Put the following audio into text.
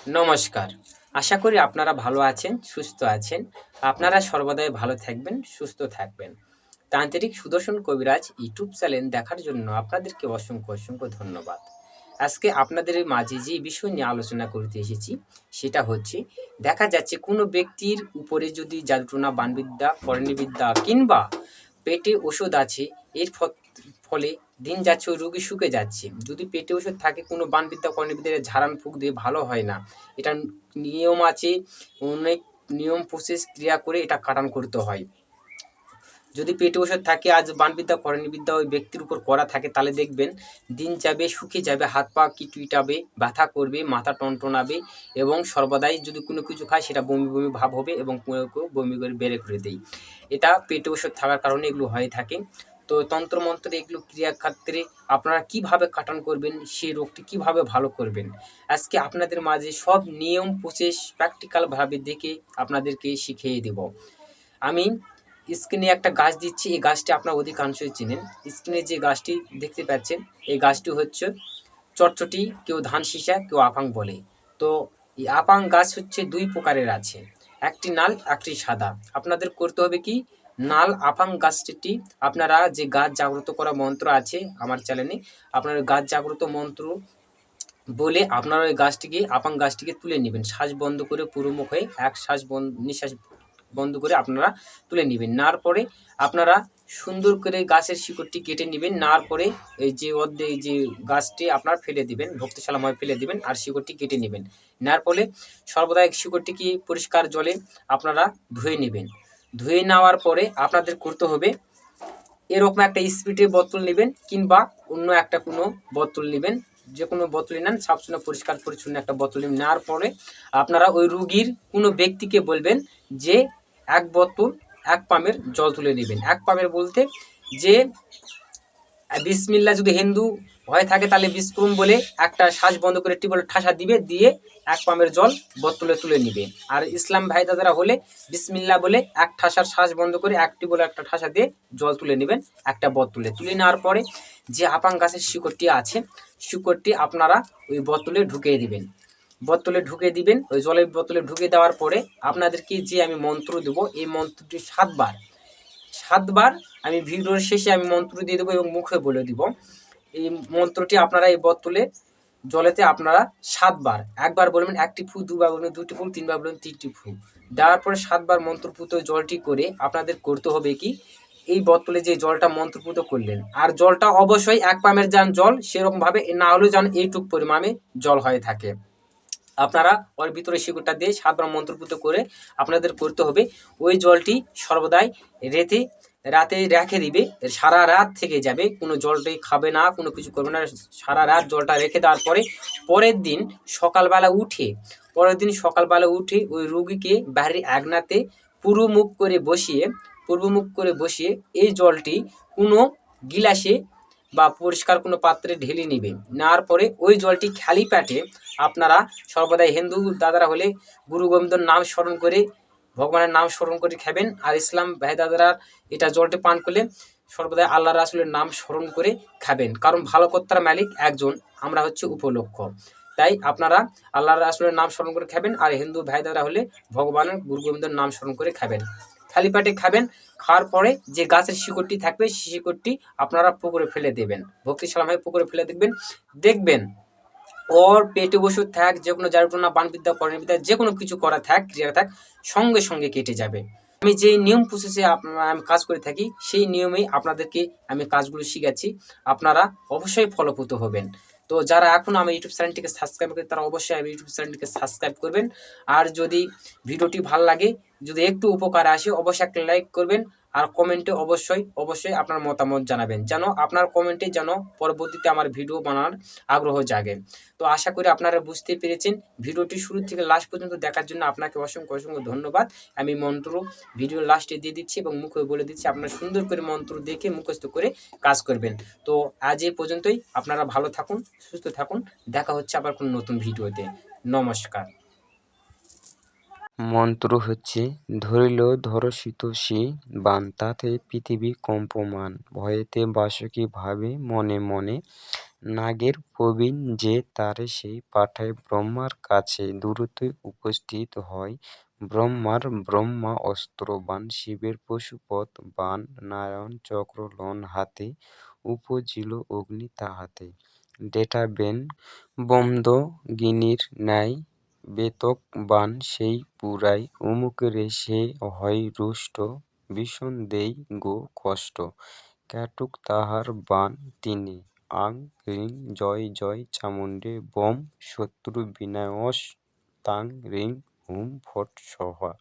নমস্কার। আশা করি আপনারা ভালো আছেন, সুস্থ আছেন। আপনারা সর্বদাই ভালো থাকবেন, সুস্থ থাকবেন। তান্ত্রিক সুদর্শন কবিরাজ ইউটিউব চ্যানেল দেখার জন্য আপনাদেরকে অসংখ্য ধন্যবাদ। আজকে আপনাদের মাঝে যে বিষয় নিয়ে আলোচনা করতে এসেছি সেটা হচ্ছে, দেখা যাচ্ছে কোনো ব্যক্তির উপরে যদি জাদুটোনা, বানবিদ্যা, করণীবিদ্যা কিংবা পেটে ওষুধ আছে, এর ফলে দিন যাচ্ছে ওই রোগী শুকে যাচ্ছে। যদি পেটে ওষুধ থাকে, কোনো বানবিদ্যা, করণীবিদ্যা ঝাড়ান ফুঁক দিয়ে ভালো হয় না। এটা নিয়ম আছে, অনেক নিয়ম প্রসেস ক্রিয়া করে এটা কাটান করতে হয়। যদি পেটে ওষুধ থাকে, আজ বানবিদ্যা, করণীবিদ্যা ওই ব্যক্তির উপর করা থাকে, তাহলে দেখবেন দিন যাবে, শুকিয়ে যাবে, হাত পা কিটকিটাবে, ব্যথা করবে, মাথা টনটনাবে এবং সর্বদাই যদি কোনো কিছু খায় সেটা বমি বমি ভাব হবে এবং কেউ বমি করে বের করে দেয়। এটা পেটে ওষুধ থাকার কারণে এগুলো হয়ে থাকে। তো তন্ত্রমন্ত্র এগুলো ক্রিয়াক্ষেত্রে আপনারা কিভাবে কাটান করবেন, সেই রোগটি কিভাবে ভালো করবেন, আজকে আপনাদের মাঝে সব নিয়ম প্রসেস প্র্যাকটিক্যালভাবে দেখে আপনাদেরকে শিখিয়ে দেব। আমি স্ক্রিনে একটা গাছ দিচ্ছি, এই গাছটি আপনারা অধিকাংশই চেনেন। স্ক্রিনে যে গাছটি দেখতে পাচ্ছেন, এই গাছটি হচ্ছে চটচটি, কেউ ধান সীসা, কেউ আপাং বলে। তো এই আপাং গাছ হচ্ছে দুই প্রকারের আছে, একটি নাল, একটি সাদা। আপনাদের করতে হবে কি, নাল আপাং গাছটি আপনারা যে গাছ জাগ্রত করা মন্ত্র আছে আমার চ্যানেলে, আপনার গাছ জাগ্রত মন্ত্র বলে আপনারা ওই গাছটিকে, আপাং গাছটিকে তুলে নেবেন। শ্বাস বন্ধ করে পুরোমুখ হয়ে এক শ্বাস নিঃশ্বাস বন্ধ করে আপনারা তুলে নেবেন। নেওয়ার পরে আপনারা সুন্দর করে গাছের শিকড়টি কেটে নেবেন। নেওয়ার পরে এই যে অর্ধেক যে গাছটি আপনারা ফেলে দিবেন, ভক্তিশালাময় ফেলে দিবেন আর শিকড়টি কেটে নেবেন। নেওয়ার ফলে সর্বদা শিকড়টিকে পরিষ্কার জলে আপনারা ধুয়ে নেবেন। ধুয়ে নেওয়ার পরে আপনাদের করতে হবে, এরকম একটা স্পিডে বোতল নেবেন কিংবা অন্য একটা কোনো বোতল নেবেন, যে কোনো বোতলই নেন, সবসময় পরিষ্কার পরিচ্ছন্ন একটা বোতল নেওয়ার পরে আপনারা ওই রুগীর কোনো ব্যক্তিকে বলবেন যে এক বোতল 1 পামের জল তুলে নেবেন। 1 পামের বলতে, যে বিসমিল্লা যদি হিন্দু হয়ে থাকে তাহলে বিষ্করুম বলে একটা শ্বাস বন্ধ করে টিউবওয়েল ঠাসা দিবে, দিয়ে 1 পামের জল বোতলে তুলে নিবে। আর ইসলাম ভাই দাদারা হলে বিসমিল্লা বলে এক ঠাসার শ্বাস বন্ধ করে এক টিউবওয়েল একটা ঠাসা দিয়ে জল তুলে নেবেন একটা বোতলে। তুলে নেওয়ার পরে যে আপাং গাছের শিকড়টি আছে, শিকড়টি আপনারা ওই বোতলে ঢুকিয়ে দিবেন। বোতলে ঢুকে দিবেন, ওই জলের বোতলে ঢুকে দেওয়ার পরে আপনাদেরকে যে আমি মন্ত্র দেবো, এই মন্ত্রটি 7 বার আমি ভিডিওর শেষে আমি মন্ত্র দিয়ে দেবো এবং মুখে বলে দিব। এই মন্ত্রটি আপনারা এই বোতলে জলেতে আপনারা 7 বার, একবার বলবেন একটি ফু, দুবার বলবেন দুটি ফু, তিনবার বলবেন তিনটি ফু। দেওয়ার পরে 7 বার মন্ত্রপুত জলটি করে আপনাদের করতে হবে কি, এই বোতলে যে জলটা মন্ত্রপুত করলেন, আর জলটা অবশ্যই 1 পামের যান জল, সেরকমভাবে না হলেও যেন এইটুক পরিমাণে জল হয়ে থাকে। আপনারা ওর ভিতরে শিকড়টা দিয়ে 7 বার মন্ত্রপুত করে আপনাদের করতে হবে। ওই জলটি সর্বদাই রাতে রেখে দিবে, সারা রাত থেকে যাবে, কোনো জলটাই খাবে না, কোনো কিছু করবে না, সারা রাত জলটা রেখে দেওয়ার পরে পরের দিন সকালবেলা উঠে ওই রুগীকে বাইরে আগনাতে পূর্ব মুখ করে বসিয়ে এই জলটি কোনো গিলাসে বা পরিষ্কার কোনো পাত্রে ঢেলে নেবে। নেওয়ার পরে ওই জলটি খালি পেটে আপনারা সর্বদাই হিন্দু দাদারা হলে গুরু গোবিন্দর নাম স্মরণ করে, ভগবানের নাম স্মরণ করে খাবেন। আর ইসলাম ভাই দাদারা এটা জলটি পান করলে সর্বদাই আল্লাহ রাসুলের নাম স্মরণ করে খাবেন, কারণ ভালো কর্তার মালিক একজন, আমরা হচ্ছে উপলক্ষ। তাই আপনারা আল্লাহ রাসুলের নাম স্মরণ করে খাবেন। আর হিন্দু ভাই দাদারা হলে ভগবানের গুরু গোবিন্দর নাম স্মরণ করে খাবেন, খালি পেটে খাবেন। খাওয়ার পরে যে গাছের শিকড়টি থাকবে, সেই শিকড়টি আপনারা পুকুরে ফেলে দেবেন, ভক্তি সালামে পুকুরে ফেলে দেখবেন ওর পেটে ওষুধ থাক, যে কোনো জারুটনা, বানবিদ্যা, করণবিদ্যা, যে কোনো কিছু করা থাক, ক্রিয়া থাক, সঙ্গে সঙ্গে কেটে যাবে। আমি যে নিয়ম প্রসেসে আমি কাজ করে থাকি, সেই নিয়মেই আপনাদেরকে আমি কাজগুলো শিখাচ্ছি, আপনারা অবশ্যই ফলপ্রদ হবেন। তো যারা এখন আমার ইউটিউব চ্যানেলটিকে সাবস্ক্রাইব করে, তারা অবশ্যই আমার ইউটিউব চ্যানেলটিকে সাবস্ক্রাইব করবেন। আর যদি ভিডিওটি ভালো লাগে, যদি একটু উপকার আসে, অবশ্যই একটা লাইক করবেন। আর কমেন্টে অবশ্যই আপনার মতামত জানাবেন, যেন আপনার কমেন্টে যেন পরবর্তীতে আমার ভিডিও বানানোর আগ্রহ জাগে। তো আশা করি আপনারা বুঝতে পেরেছেন। ভিডিওটি শুরু থেকে লাস্ট পর্যন্ত দেখার জন্য আপনাকে অসংখ্য ধন্যবাদ। আমি মন্ত্র ভিডিও লাস্টে দিয়ে দিচ্ছি এবং মুখে বলে দিচ্ছি, আপনারা সুন্দর করে মন্ত্র দেখে মুখস্থ করে কাজ করবেন। তো আজ এই পর্যন্তই, আপনারা ভালো থাকুন, সুস্থ থাকুন, দেখা হচ্ছে আবার কোনো নতুন ভিডিওতে। নমস্কার। মন্ত্র হচ্ছে, ধরিল ধরশীতোষী বান, তাতে পৃথিবী কম্পমান, ভয়েতে বাসকি ভাবে মনে মনে, নাগের প্রবীণ যে তারে সেই পাঠায় ব্রহ্মার কাছে দ্রুতই উপস্থিত হয় ব্রহ্মা অস্ত্র বান শিবের পশুপত বান নারায়ণ চক্র লন হাতে উপজিল অগ্নি তাহাতে ডেটাবেন বমদগিনীর ন্যায় বেতক বান সেই পুরাই অমুকেরে সে হয় রুষ্ট ভীষণ দেই গো কষ্ট ক্যাটুক তাহার বান তিনি আং রিং জয় জয় চামুণ্ডে বম শত্রু বিনাশ তাং রিং হুম ফট স্বাহা।